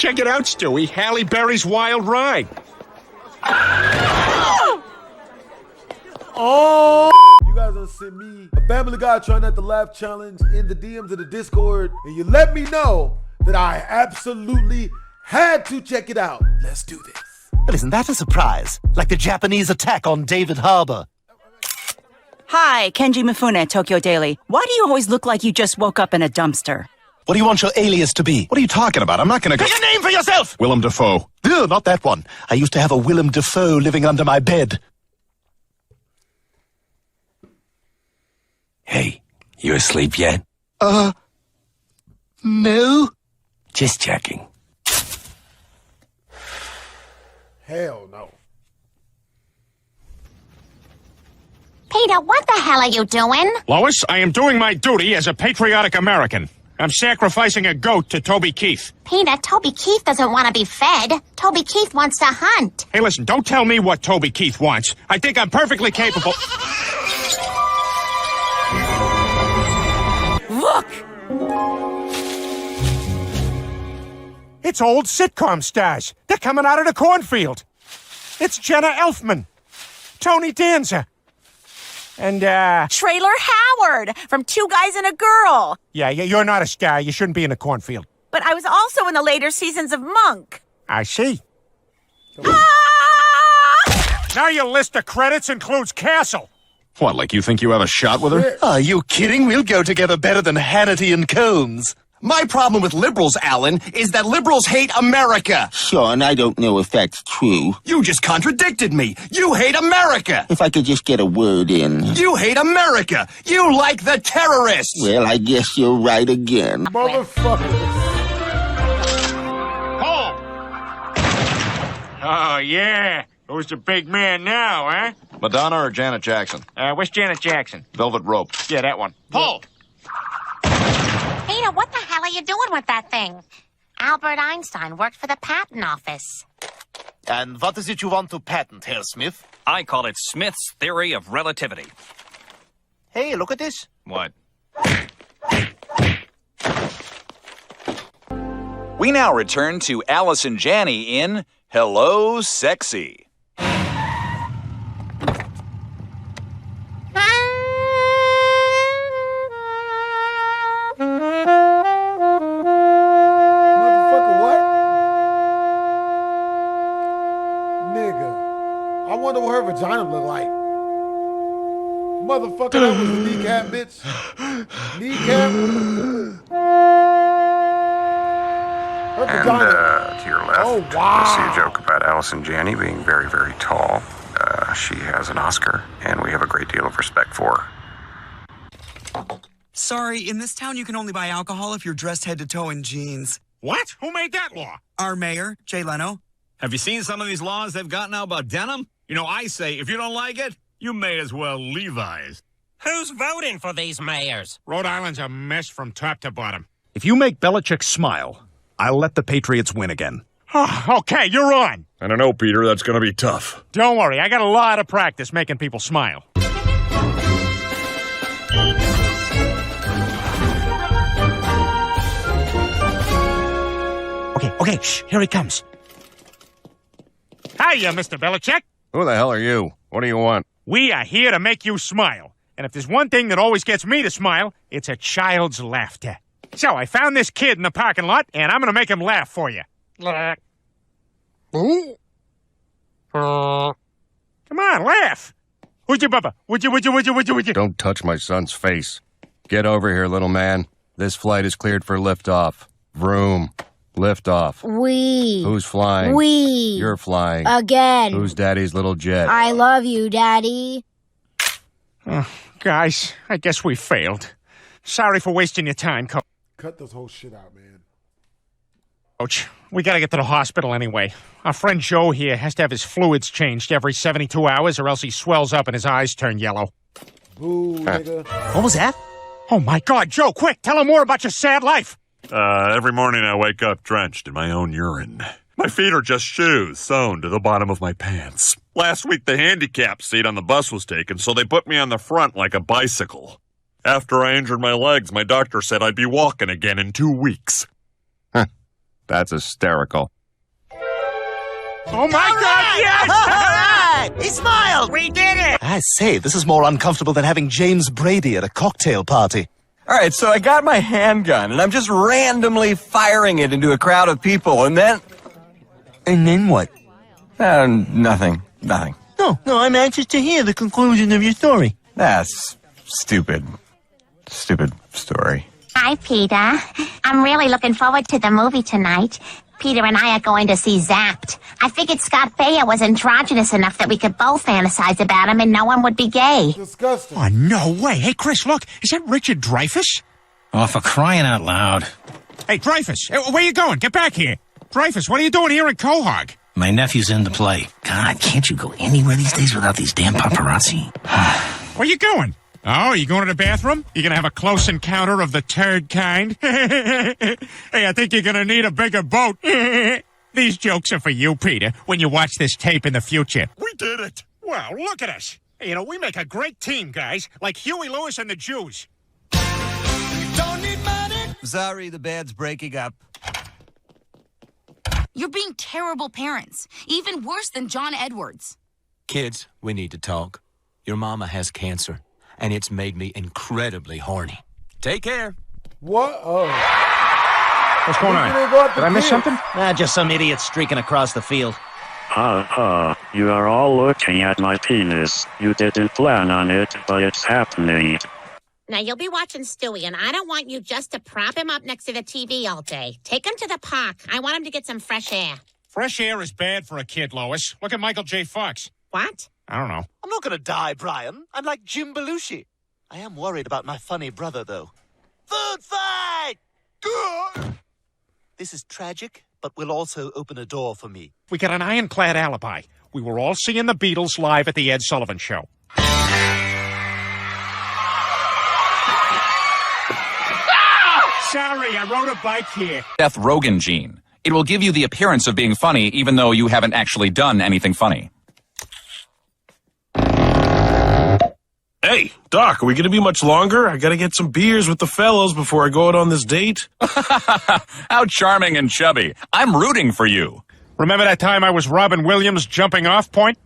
Check it out, Stewie. Halle Berry's Wild Ride. Oh! You guys done sent me a Family Guy Try Not to Laugh challenge in the DMs of the Discord, and you let me know that I absolutely had to check it out. Let's do this. But isn't that a surprise? Like the Japanese attack on David Harbor. Hi, Kenji Mifune, Tokyo Daily. Why do you always look like you just woke up in a dumpster? What do you want your alias to be? What are you talking about? I'm not gonna Pick a name for yourself! Willem Dafoe. No, not that one. I used to have a Willem Dafoe living under my bed. Hey, you asleep yet? No. Just checking. Hell no. Peter, what the hell are you doing? Lois, I am doing my duty as a patriotic American. I'm sacrificing a goat to Toby Keith. Peter, Toby Keith doesn't want to be fed. Toby Keith wants to hunt. Hey, listen, don't tell me what Toby Keith wants. I think I'm perfectly capable... Look! It's old sitcom stars. They're coming out of the cornfield. It's Jenna Elfman, Tony Danza, and, Trailer Howard from Two Guys and a Girl. Yeah, you're not a star. You shouldn't be in the cornfield. But I was also in the later seasons of Monk. I see. Ah! Now your list of credits includes Castle. What, like you think you have a shot with her? Are you kidding? We'll go together better than Hannity and Combs. My problem with liberals, Alan, is that liberals hate America. Sean, I don't know if that's true. You just contradicted me. You hate America. If I could just get a word in. You hate America. You like the terrorists. Well, I guess you're right again. Motherfucker. Oh, yeah. Who's the big man now, huh? Madonna or Janet Jackson? Where's Janet Jackson? Velvet Rope. Yeah, that one. Pull! Peter, what the hell are you doing with that thing? Albert Einstein worked for the patent office. And what is it you want to patent, Herr Smith? I call it Smith's theory of relativity. Hey, look at this. What? We now return to Alice and Janney in Hello, Sexy. I wonder what her vagina look like. Motherfucker, that was a kneecap, bitch. Kneecap. Her vagina. To your left, oh, wow. you'll see a joke about Allison Janney being very, very tall. She has an Oscar, and we have a great deal of respect for her. Sorry, in this town you can only buy alcohol if you're dressed head to toe in jeans. What? Who made that law? Our mayor, Jay Leno. Have you seen some of these laws they've got now about denim? You know, I say, if you don't like it, you may as well Levi's. Who's voting for these mayors? Rhode Island's a mess from top to bottom. If you make Belichick smile, I'll let the Patriots win again. Okay, you're on. I don't know, Peter. That's going to be tough. Don't worry, I got a lot of practice making people smile. Okay, shh, here he comes. Hiya, Mr. Belichick. Who the hell are you? What do you want? We are here to make you smile. And if there's one thing that always gets me to smile, it's a child's laughter. So I found this kid in the parking lot, and I'm going to make him laugh for you. Come on, laugh. Would you, Bubba? Would you? Don't touch my son's face. Get over here, little man. This flight is cleared for liftoff. Vroom. Liftoff. We. Who's flying? We. You're flying. Again. Who's Daddy's little jet? I love you, Daddy. Guys, I guess we failed. Sorry for wasting your time, Coach. Cut this whole shit out, man. Coach, we gotta get to the hospital anyway. Our friend Joe here has to have his fluids changed every 72 hours or else he swells up and his eyes turn yellow. Boo, nigga. What was that? Oh my God, Joe, quick, tell him more about your sad life. Every morning I wake up drenched in my own urine. My feet are just shoes sewn to the bottom of my pants. Last week the handicap seat on the bus was taken, so they put me on the front like a bicycle. After I injured my legs, my doctor said I'd be walking again in 2 weeks. That's hysterical. Oh my God, yes! All right! He smiled! We did it! I say, this is more uncomfortable than having James Brady at a cocktail party. All right, so I got my handgun, and I'm just randomly firing it into a crowd of people, and then... And then what? Nothing. No, I'm anxious to hear the conclusion of your story. That's stupid. Stupid story. Hi, Peter. I'm really looking forward to the movie tonight. Peter and I are going to see Zapped. I figured Scott Baio was androgynous enough that we could both fantasize about him and no one would be gay. Disgusting. Oh, no way. Hey, Chris, look. Is that Richard Dreyfuss? Oh, for crying out loud. Hey, Dreyfuss, where you going? Get back here. Dreyfuss, what are you doing here in Quahog? My nephew's in the play. God, can't you go anywhere these days without these damn paparazzi? Where you going? Oh, you going to the bathroom? You gonna have a close encounter of the turd kind? Hey, I think you're gonna need a bigger boat. These jokes are for you, Peter, when you watch this tape in the future. We did it. Wow, look at us. Hey, we make a great team, guys, like Huey Lewis and the Jews. Don't need money. Sorry, the band's breaking up. You're being terrible parents, even worse than John Edwards. Kids, we need to talk. Your mama has cancer, and it's made me incredibly horny. Take care. What? Oh. What's going on? Did I miss something? Just some idiot streaking across the field. You are all looking at my penis. You didn't plan on it, but it's happening. Now, you'll be watching Stewie, and I don't want you just to prop him up next to the TV all day. Take him to the park. I want him to get some fresh air. Fresh air is bad for a kid, Lois. Look at Michael J. Fox. What? I don't know. I'm not gonna die, Brian. I'm like Jim Belushi. I am worried about my funny brother, though. Food fight! This is tragic, but will also open a door for me. We got an ironclad alibi. We were all seeing the Beatles live at the Ed Sullivan Show. Sorry, I rode a bike here. Seth Rogen gene. It will give you the appearance of being funny even though you haven't actually done anything funny. Hey, Doc, are we going to be much longer? I got to get some beers with the fellows before I go out on this date. How charming and chubby. I'm rooting for you. Remember that time I was Robin Williams jumping off point?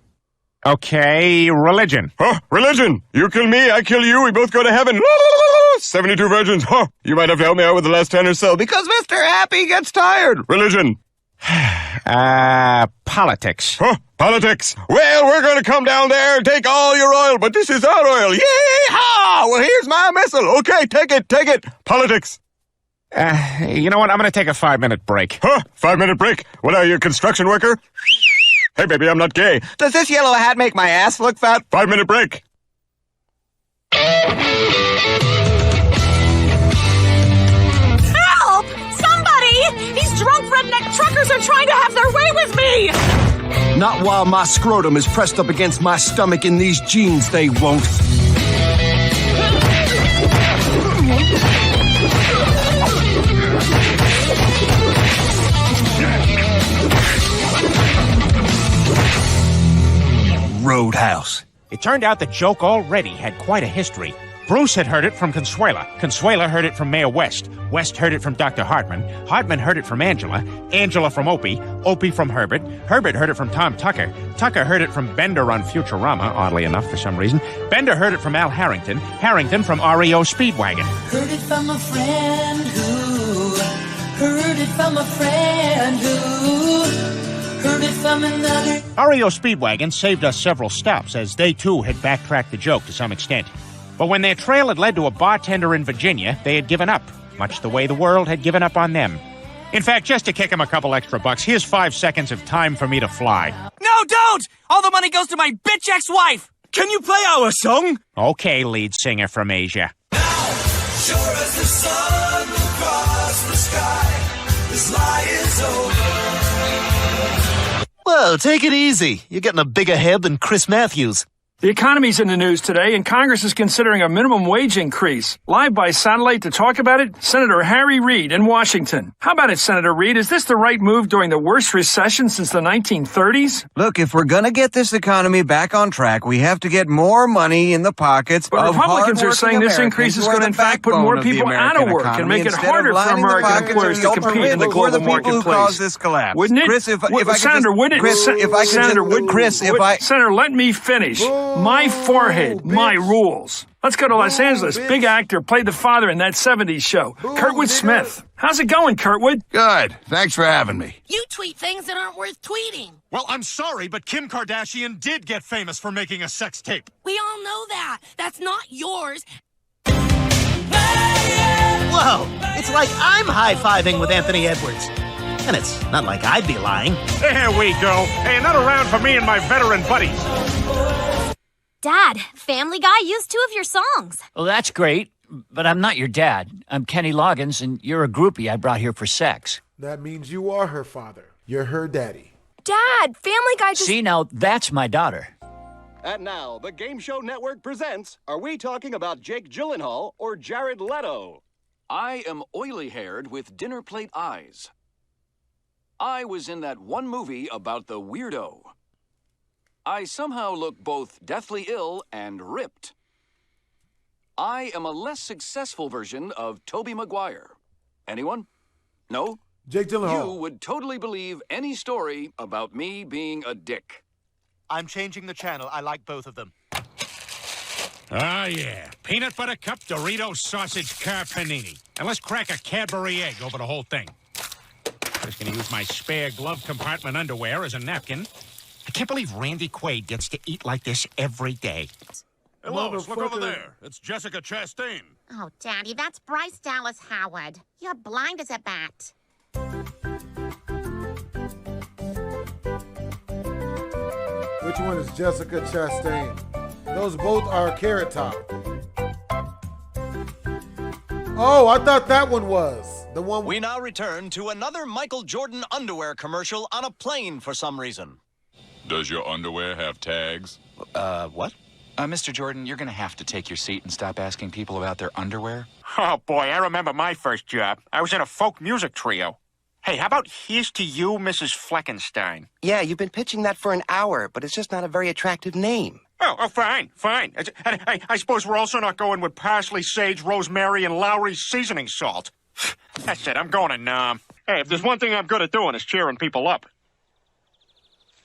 Okay, religion. Huh? Religion? You kill me, I kill you, we both go to heaven. 72 virgins. Huh? You might have to help me out with the last 10 or so, because Mr. Happy gets tired. Religion. Politics. Huh? Politics. Well, we're going to come down there and take all your oil, but this is our oil. Yee-haw! Well, here's my missile. Okay, take it. Politics. You know what? I'm going to take a 5-minute break. Huh? 5-minute break? What are you, a construction worker? Hey, baby, I'm not gay. Does this yellow hat make my ass look fat? 5-minute break. Help! Somebody! These drunk redneck truckers are trying to have their way with me! Not while my scrotum is pressed up against my stomach in these jeans, they won't. Roadhouse. It turned out the joke already had quite a history. Bruce had heard it from Consuela. Consuela heard it from Mayor West. West heard it from Dr. Hartman. Hartman heard it from Angela. Angela from Opie. Opie from Herbert. Herbert heard it from Tom Tucker. Tucker heard it from Bender on Futurama, oddly enough for some reason. Bender heard it from Al Harrington. Harrington from REO Speedwagon. Heard it from a friend who heard it from a friend who heard it from another. REO Speedwagon saved us several stops, as they too had backtracked the joke to some extent. But when their trail had led to a bartender in Virginia, they had given up, much the way the world had given up on them. In fact, just to kick them a couple extra bucks, here's 5 seconds of Time for Me to Fly. No, don't! All the money goes to my bitch ex-wife! Can you play our song? Okay, lead singer from Asia. Sure as the sun across the sky, this lie is over. Well, take it easy. You're getting a bigger head than Chris Matthews. The economy's in the news today, and Congress is considering a minimum wage increase. Live by satellite to talk about it, Senator Harry Reid in Washington. How about it, Senator Reid? Is this the right move during the worst recession since the 1930s? Look, if we're going to get this economy back on track, we have to get more money in the pockets But of Republicans are saying this hardworking increase is Americans going to, in fact, put who are more the backbone people of the out of American work and economy make it instead harder of for lining the American pockets of employers the to ultra compete in the rich. We're global the people who marketplace. caused this collapse. Wouldn't it? Chris, if I could Senator, just, wouldn't it? Chris, if I could Senator, just, Chris, if I... Senator, let me finish. My forehead, my rules. Let's go to Los Angeles. Big actor, played the father in that 70s show. Kurtwood Smith. How's it going, Kurtwood? Good. Thanks for having me. You tweet things that aren't worth tweeting. Well, I'm sorry, but Kim Kardashian did get famous for making a sex tape. We all know that. That's not yours. Whoa, it's like I'm high-fiving with Anthony Edwards. And it's not like I'd be lying. There we go. Hey, another round for me and my veteran buddies. Dad, Family Guy used 2 of your songs. Well, that's great, but I'm not your dad. I'm Kenny Loggins, and you're a groupie I brought here for sex. That means you are her father. You're her daddy. Dad, Family Guy just... See, now, that's my daughter. And now, the Game Show Network presents, Are We Talking About Jake Gyllenhaal or Jared Leto? I am oily-haired with dinner plate eyes. I was in that one movie about the weirdo. I somehow look both deathly ill and ripped. I am a less successful version of Tobey Maguire. Anyone? No? Jake Gyllenhaal. You would totally believe any story about me being a dick. I'm changing the channel. I like both of them. Oh, yeah. Peanut butter cup, Doritos, sausage, car panini. And let's crack a Cadbury egg over the whole thing. Just gonna use my spare glove compartment underwear as a napkin. I can't believe Randy Quaid gets to eat like this every day. Hey, Lois, look over there. It's Jessica Chastain. Oh, Daddy, that's Bryce Dallas Howard. You're blind as a bat. Which one is Jessica Chastain? Those both are Carrot Top. Oh, I thought that one was the one. We now return to another Michael Jordan underwear commercial on a plane for some reason. Does your underwear have tags? What? Mr. Jordan, you're gonna have to take your seat and stop asking people about their underwear. Oh, boy, I remember my first job. I was in a folk music trio. Hey, how about Here's to You, Mrs. Fleckenstein? Yeah, you've been pitching that for an hour, but it's just not a very attractive name. Oh, fine. I suppose we're also not going with parsley, sage, rosemary, and Lowry's seasoning salt. That's it, I'm going to Nam. Hey, if there's one thing I'm good at doing, is cheering people up.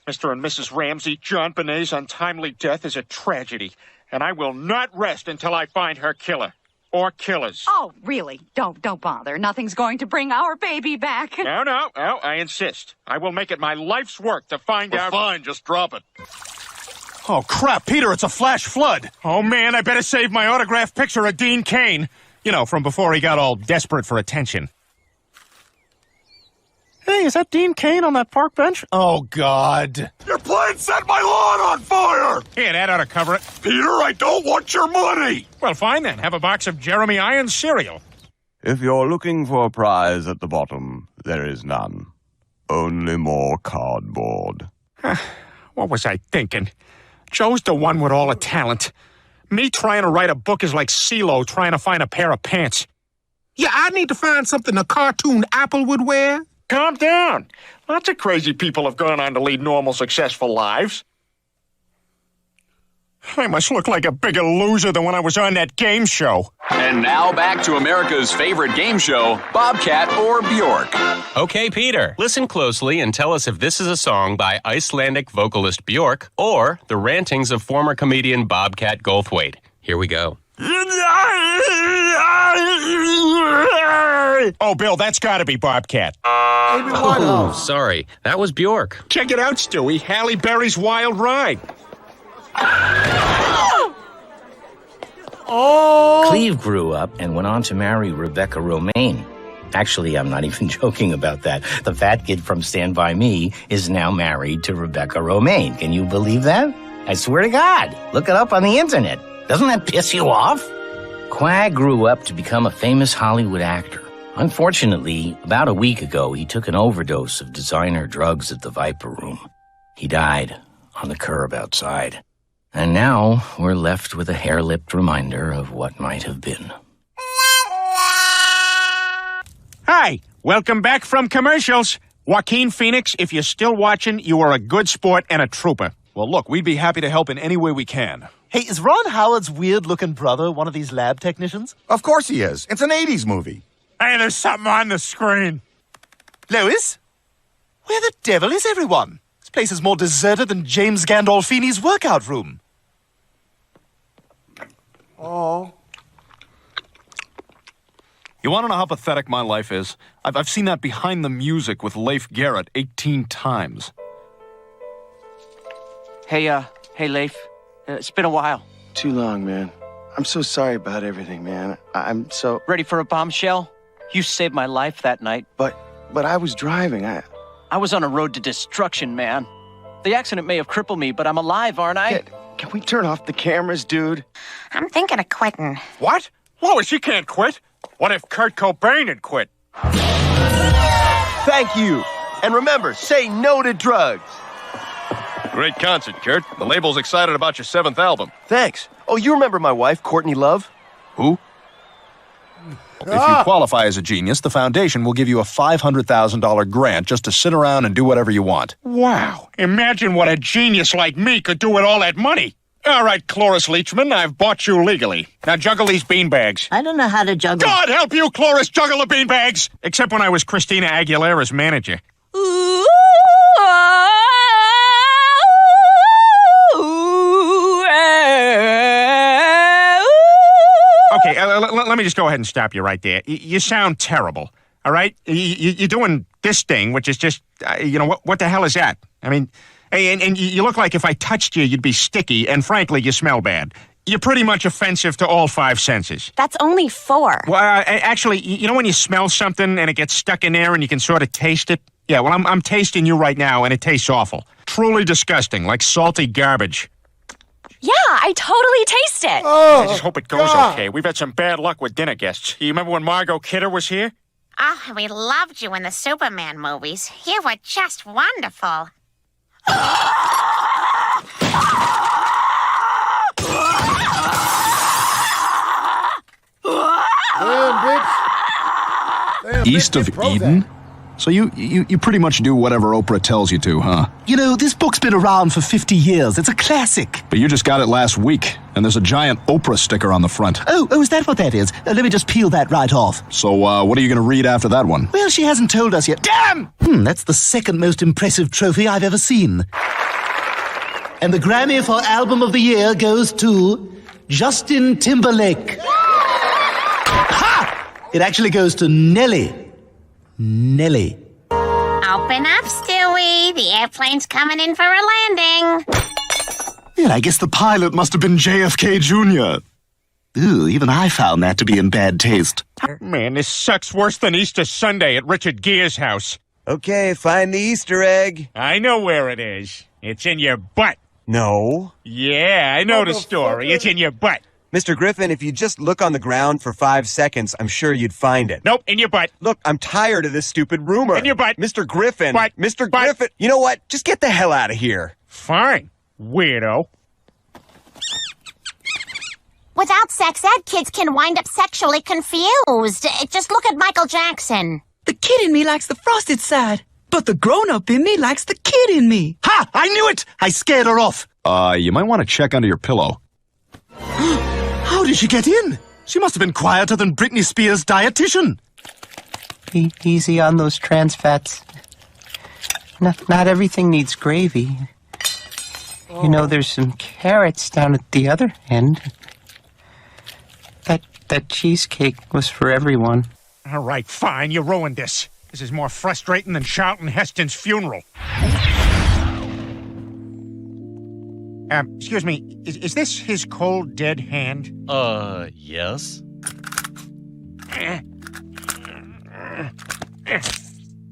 Mr. and Mrs. Ramsey, John Bonet's untimely death is a tragedy, and I will not rest until I find her killer. Or killers. Oh, really? Don't bother. Nothing's going to bring our baby back. No, I insist. I will make it my life's work to find out. Fine, just drop it. Oh, crap, Peter, it's a flash flood. Oh, man, I better save my autographed picture of Dean Cain. You know, from before he got all desperate for attention. Hey, is that Dean Cain on that park bench? Oh, God. Your plane set my lawn on fire! Yeah, that ought to cover it. Peter, I don't want your money! Well, fine then. Have a box of Jeremy Irons cereal. If you're looking for a prize at the bottom, there is none. Only more cardboard. What was I thinking? Joe's the one with all the talent. Me trying to write a book is like CeeLo trying to find a pair of pants. Yeah, I need to find something a cartoon Apple would wear. Calm down. Lots of crazy people have gone on to lead normal, successful lives. I must look like a bigger loser than when I was on that game show. And now back to America's favorite game show, Bobcat or Bjork. Okay, Peter, listen closely and tell us if this is a song by Icelandic vocalist Bjork or the rantings of former comedian Bobcat Goldthwait. Here we go. Oh, Bill, that's got to be Bobcat. Oh, sorry. That was Bjork. Check it out, Stewie. Halle Berry's Wild Ride. Oh! Cleve grew up and went on to marry Rebecca Romaine. Actually, I'm not even joking about that. The fat kid from Stand By Me is now married to Rebecca Romaine. Can you believe that? I swear to God. Look it up on the internet. Doesn't that piss you off? Quag grew up to become a famous Hollywood actor. Unfortunately, about a week ago, he took an overdose of designer drugs at the Viper Room. He died on the curb outside. And now we're left with a hair-lipped reminder of what might have been. Hi, welcome back from commercials. Joaquin Phoenix, if you're still watching, you are a good sport and a trooper. Well, look, we'd be happy to help in any way we can. Hey, is Ron Howard's weird-looking brother one of these lab technicians? Of course he is. It's an 80s movie. Hey, there's something on the screen. Lois? Where the devil is everyone? This place is more deserted than James Gandolfini's workout room. Oh. You want to know how pathetic my life is? I've seen that Behind the Music with Leif Garrett 18 times. Hey, Leif. It's been a while. Too long, man. I'm so sorry about everything, man. I'm so... Ready for a bombshell? You saved my life that night. But I was driving. I was on a road to destruction, man. The accident may have crippled me, but I'm alive, aren't I? Can we turn off the cameras, dude? I'm thinking of quitting. What? Lois, you can't quit. What if Kurt Cobain had quit? Thank you. And remember, say no to drugs. Great concert, Kurt. The label's excited about your 7th album. Thanks. Oh, you remember my wife, Courtney Love? Who? If you qualify as a genius, the foundation will give you a $500,000 grant just to sit around and do whatever you want. Wow. Imagine what a genius like me could do with all that money. All right, Cloris Leachman, I've bought you legally. Now juggle these beanbags. I don't know how to juggle. God help you, Cloris, juggle the beanbags! Except when I was Christina Aguilera's manager. Okay, let me just go ahead and stop you right there. You sound terrible, all right? You're doing this thing, which is just, what the hell is that? I mean, and you look like if I touched you, you'd be sticky, and frankly, you smell bad. You're pretty much offensive to all 5 senses. That's only 4. Well, actually, you know when you smell something and it gets stuck in there and you can sort of taste it? Yeah, well, I'm tasting you right now, and it tastes awful. Truly disgusting, like salty garbage. Yeah, I totally taste it. I just hope it goes okay. We've had some bad luck with dinner guests. You remember when Margot Kidder was here? Oh, we loved you in the Superman movies. You were just wonderful. East of Eden? So you pretty much do whatever Oprah tells you to, huh? You know, this book's been around for 50 years. It's a classic. But you just got it last week, and there's a giant Oprah sticker on the front. Oh, is that what that is? Let me just peel that right off. So, what are you going to read after that one? Well, she hasn't told us yet. Damn! That's the second most impressive trophy I've ever seen. And the Grammy for Album of the Year goes to Justin Timberlake. Ha! It actually goes to Nelly. Nelly. Open up, Stewie. The airplane's coming in for a landing. Well, I guess the pilot must have been JFK Jr. Ooh, even I found that to be in bad taste. Man, this sucks worse than Easter Sunday at Richard Gere's house. Okay, find the Easter egg. I know where it is. It's in your butt. No. Yeah, I know the story. It's in your butt. Mr. Griffin, if you just look on the ground for 5 seconds, I'm sure you'd find it. Nope, in your butt. Look, I'm tired of this stupid rumor. In your butt. Mr. Griffin. Butt. Mr. Butt. Griffin. You know what? Just get the hell out of here. Fine, weirdo. Without sex ed, kids can wind up sexually confused. Just look at Michael Jackson. The kid in me likes the frosted side, but the grown-up in me likes the kid in me. Ha! I knew it! I scared her off. You might want to check under your pillow. How did she get in? She must have been quieter than Britney Spears' dietitian. Easy on those trans fats. Not everything needs gravy. You know, there's some carrots down at the other end. That cheesecake was for everyone. All right, fine, you ruined this. This is more frustrating than Charlton Heston's funeral. Excuse me, is this his cold, dead hand? Yes.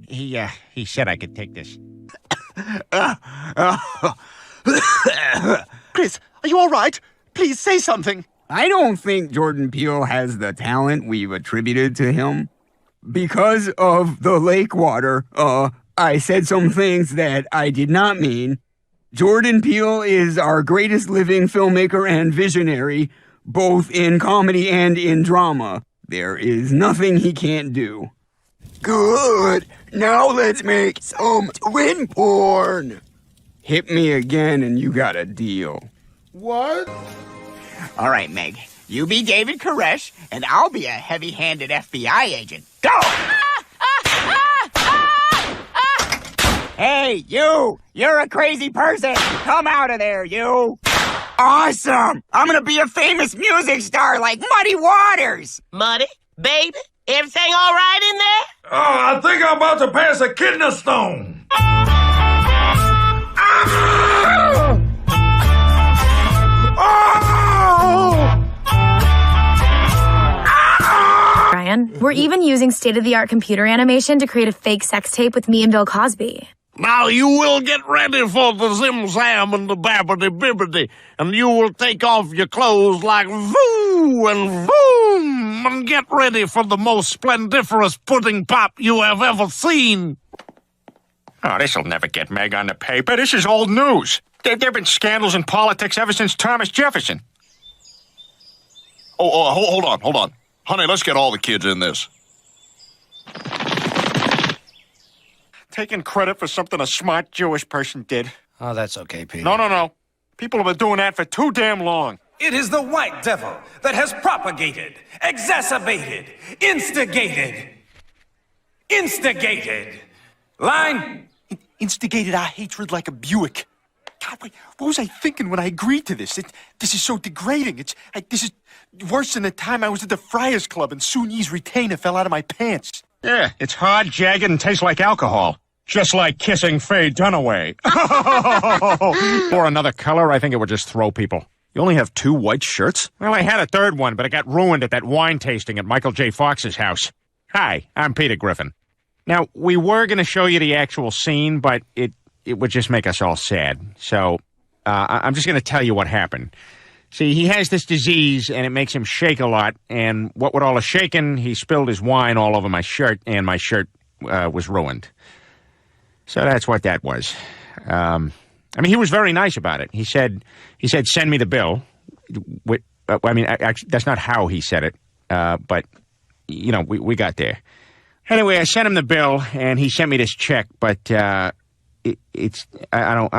He said I could take this. Chris, are you all right? Please say something. I don't think Jordan Peele has the talent we've attributed to him. Because of the lake water, I said some things that I did not mean. Jordan Peele is our greatest living filmmaker and visionary, both in comedy and in drama. There is nothing he can't do. Good. Now let's make some twin porn. Hit me again and you got a deal. What? All right, Meg. You be David Koresh, and I'll be a heavy-handed FBI agent. Go! Hey, you! You're a crazy person! Come out of there, you! Awesome! I'm gonna be a famous music star like Muddy Waters! Muddy? Baby? Everything all right in there? Oh, I think I'm about to pass a kidney stone. Brian, we're even using state-of-the-art computer animation to create a fake sex tape with me and Bill Cosby. Now you will get ready for the zim-zam and the babbity-bibbity, and you will take off your clothes like voo and boom, and get ready for the most splendiferous pudding pop you have ever seen. Oh, this'll never get Meg on the paper. This is old news. There have been scandals in politics ever since Thomas Jefferson. Hold on. Honey, let's get all the kids in this. Taking credit for something a smart Jewish person did. Oh, that's okay, Peter. No. People have been doing that for too damn long. It is the white devil that has propagated, exacerbated, instigated. Line. Instigated our hatred like a Buick. God, wait, what was I thinking when I agreed to this? This is so degrading. This is worse than the time I was at the Friars Club and Sooni's retainer fell out of my pants. Yeah, it's hard, jagged, and tastes like alcohol. Just like kissing Faye Dunaway. Or another color, I think it would just throw people. You only have 2 white shirts? Well, I had a third one, but it got ruined at that wine tasting at Michael J. Fox's house. Hi, I'm Peter Griffin. Now, we were going to show you the actual scene, but it would just make us all sad. So, I'm just going to tell you what happened. See, he has this disease, and it makes him shake a lot, and what with all the shaking, he spilled his wine all over my shirt, and my shirt was ruined. So that's what that was. He was very nice about it. He said, send me the bill. Actually, that's not how he said it, but, we got there. Anyway, I sent him the bill, and he sent me this check, but I don't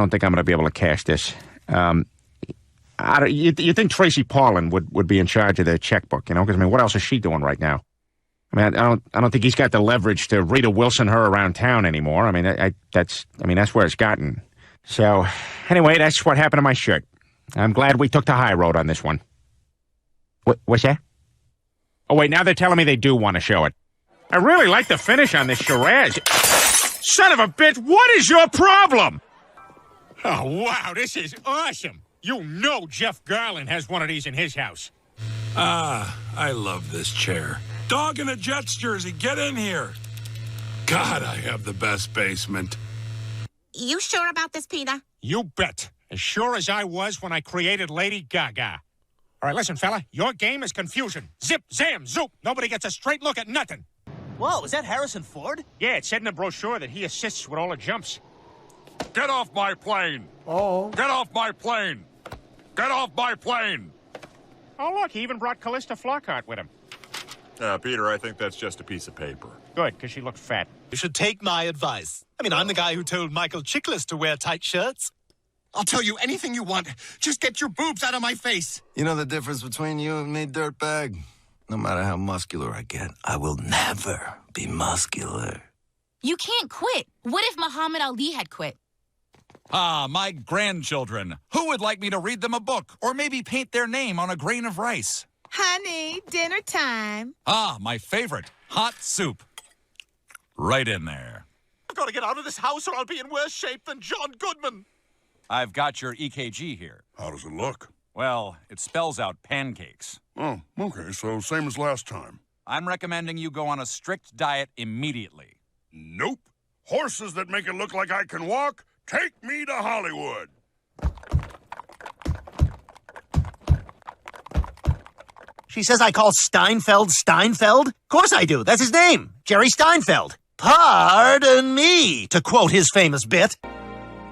think I'm going to be able to cash this. You think Tracy Parlin would be in charge of the checkbook, Because, what else is she doing right now? I don't think he's got the leverage to Rita Wilson her around town anymore. That's where it's gotten. So, anyway, that's what happened to my shirt. I'm glad we took the high road on this one. What's that? Oh, wait, now they're telling me they do want to show it. I really like the finish on this Shiraz. Son of a bitch, what is your problem? Oh, wow, this is awesome. Jeff Garland has one of these in his house. I love this chair. Dog in a Jets jersey, get in here. God, I have the best basement. You sure about this, Peter? You bet. As sure as I was when I created Lady Gaga. All right, listen, fella. Your game is confusion. Zip, zam, zoop. Nobody gets a straight look at nothing. Whoa, is that Harrison Ford? Yeah, it said in the brochure that he assists with all the jumps. Get off my plane. Oh. Get off my plane. Get off my plane. Oh, look, he even brought Callista Flockhart with him. Peter, I think that's just a piece of paper. Good, because she looked fat. You should take my advice. I'm the guy who told Michael Chiklis to wear tight shirts. I'll tell you anything you want. Just get your boobs out of my face. You know the difference between you and me, dirtbag? No matter how muscular I get, I will never be muscular. You can't quit. What if Muhammad Ali had quit? My grandchildren. Who would like me to read them a book or maybe paint their name on a grain of rice? Honey, dinner time. My favorite, hot soup. Right in there. I've got to get out of this house or I'll be in worse shape than John Goodman. I've got your EKG here. How does it look? Well, it spells out pancakes. Oh, okay, so same as last time. I'm recommending you go on a strict diet immediately. Nope. Horses that make it look like I can walk, take me to Hollywood. She says I call Steinfeld Steinfeld? Of course I do. That's his name. Jerry Steinfeld. Pardon me, to quote his famous bit.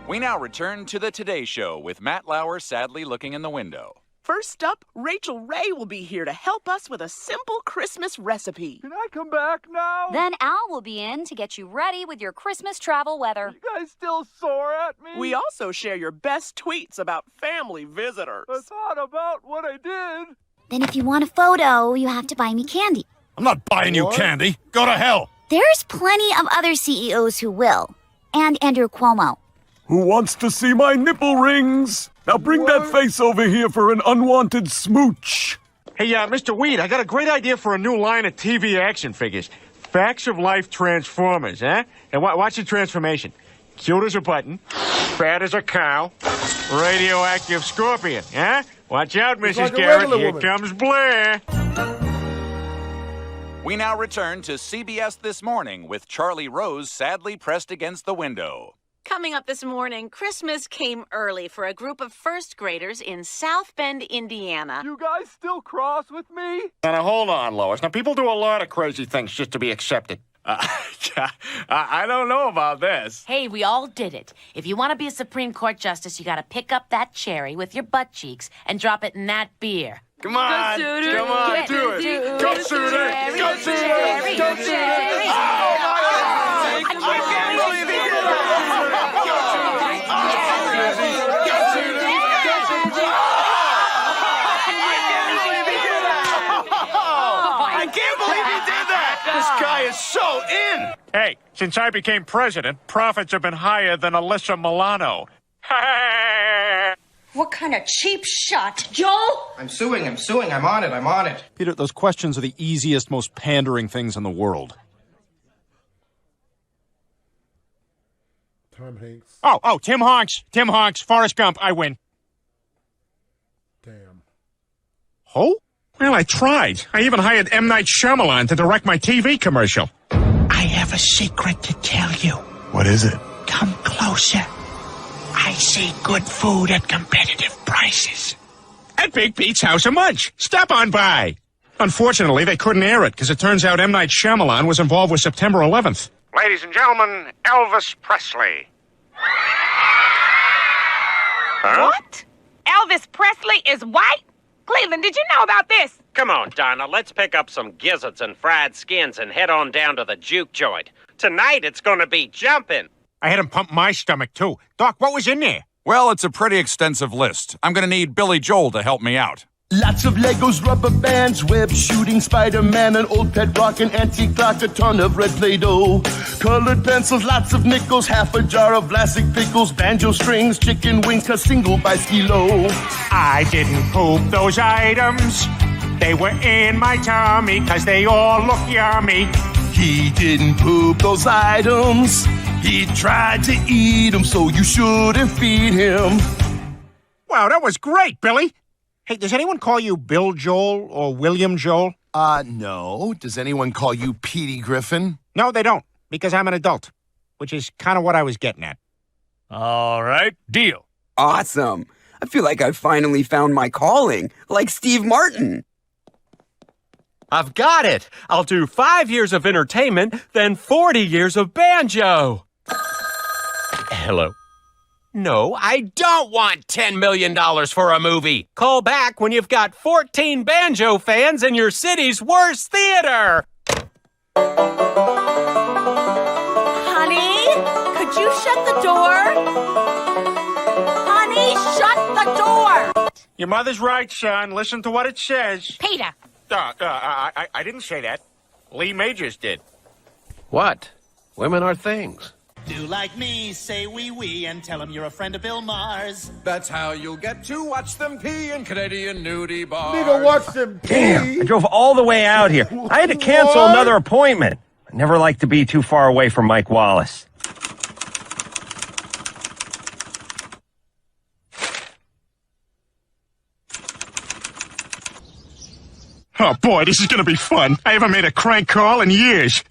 We now return to the Today Show with Matt Lauer sadly looking in the window. First up, Rachel Ray will be here to help us with a simple Christmas recipe. Can I come back now? Then Al will be in to get you ready with your Christmas travel weather. You guys still sore at me? We also share your best tweets about family visitors. I thought about what I did. Then if you want a photo, you have to buy me candy. I'm not buying you candy. Go to hell. There's plenty of other CEOs who will. And Andrew Cuomo. Who wants to see my nipple rings? Now bring that face over here for an unwanted smooch. Hey, Mr. Weed, I got a great idea for a new line of TV action figures. Facts of Life Transformers, huh? And watch the transformation. Cute as a button, fat as a cow, radioactive scorpion, huh? Watch out, Mrs. like Garrett. Here comes Blair. We now return to CBS This Morning with Charlie Rose sadly pressed against the window. Coming up this morning, Christmas came early for a group of first graders in South Bend, Indiana. You guys still cross with me? Now, hold on, Lois. Now, people do a lot of crazy things just to be accepted. I don't know about this. Hey, we all did it. If you want to be a Supreme Court justice, you got to pick up that cherry with your butt cheeks and drop it in that beer. Come on, do it. Go, Suitor, Go, Suitor. Go, Suitor. Go, Suitor. I can't believe you did that! This guy is so in! Hey, since I became president, profits have been higher than Alyssa Milano. What kind of cheap shot, Joel? I'm suing. I'm on it. Peter, those questions are the easiest, most pandering things in the world. Tom Hanks. Oh, Tim Honks, Forrest Gump, I win. Damn. Who? Well, I tried. I even hired M. Night Shyamalan to direct my TV commercial. I have a secret to tell you. What is it? Come closer. I see good food at competitive prices. At Big Pete's House of Munch. Step on by. Unfortunately, they couldn't air it because it turns out M. Night Shyamalan was involved with September 11th. Ladies and gentlemen, Elvis Presley. Huh? What? Elvis Presley is white? Cleveland, did you know about this? Come on, Donna, let's pick up some gizzards and fried skins and head on down to the juke joint. Tonight it's gonna be jumping. I had him pump my stomach, too. Doc, what was in there? Well, it's a pretty extensive list. I'm going to need Billy Joel to help me out. Lots of Legos, rubber bands, web shooting, Spider-Man, an old pet rock, an antique clock, a ton of red Play-Doh. Colored pencils, lots of nickels, half a jar of Vlasic pickles, banjo strings, chicken wings, a single by kilo. I didn't poop those items. They were in my tummy because they all look yummy. He didn't poop those items. He tried to eat them, so you shouldn't feed him. Wow, that was great, Billy. Hey, does anyone call you Bill Joel or William Joel? No. Does anyone call you Petey Griffin? No, they don't, because I'm an adult, which is kind of what I was getting at. All right, deal. Awesome. I feel like I finally found my calling, like Steve Martin. I've got it. I'll do 5 years of entertainment, then 40 years of banjo. Hello? No, I don't want $10 million for a movie. Call back when you've got 14 banjo fans in your city's worst theater. Honey, could you shut the door? Honey, shut the door! Your mother's right, son. Listen to what it says. Peter. I didn't say that. Lee Majors did. What? Women are things. Do like me, say wee, and tell them you're a friend of Bill Maher's. That's how you'll get to watch them pee in Canadian nudie bars. Nigga, watch them pee. Damn, I drove all the way out here. I had to cancel another appointment. I never like to be too far away from Mike Wallace. Oh, boy, this is going to be fun. I haven't made a crank call in years.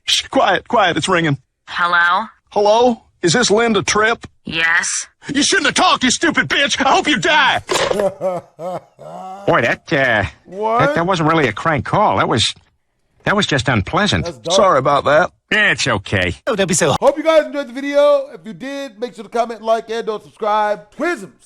Shh, quiet, it's ringing. Hello? Hello? Is this Linda Tripp? Yes? You shouldn't have talked, you stupid bitch. I hope you die. Boy, that wasn't really a crank call. That was just unpleasant. Sorry about that. Yeah, it's okay. Oh, don't be so... Hope you guys enjoyed the video. If you did, make sure to comment, like, and don't subscribe. Twisms.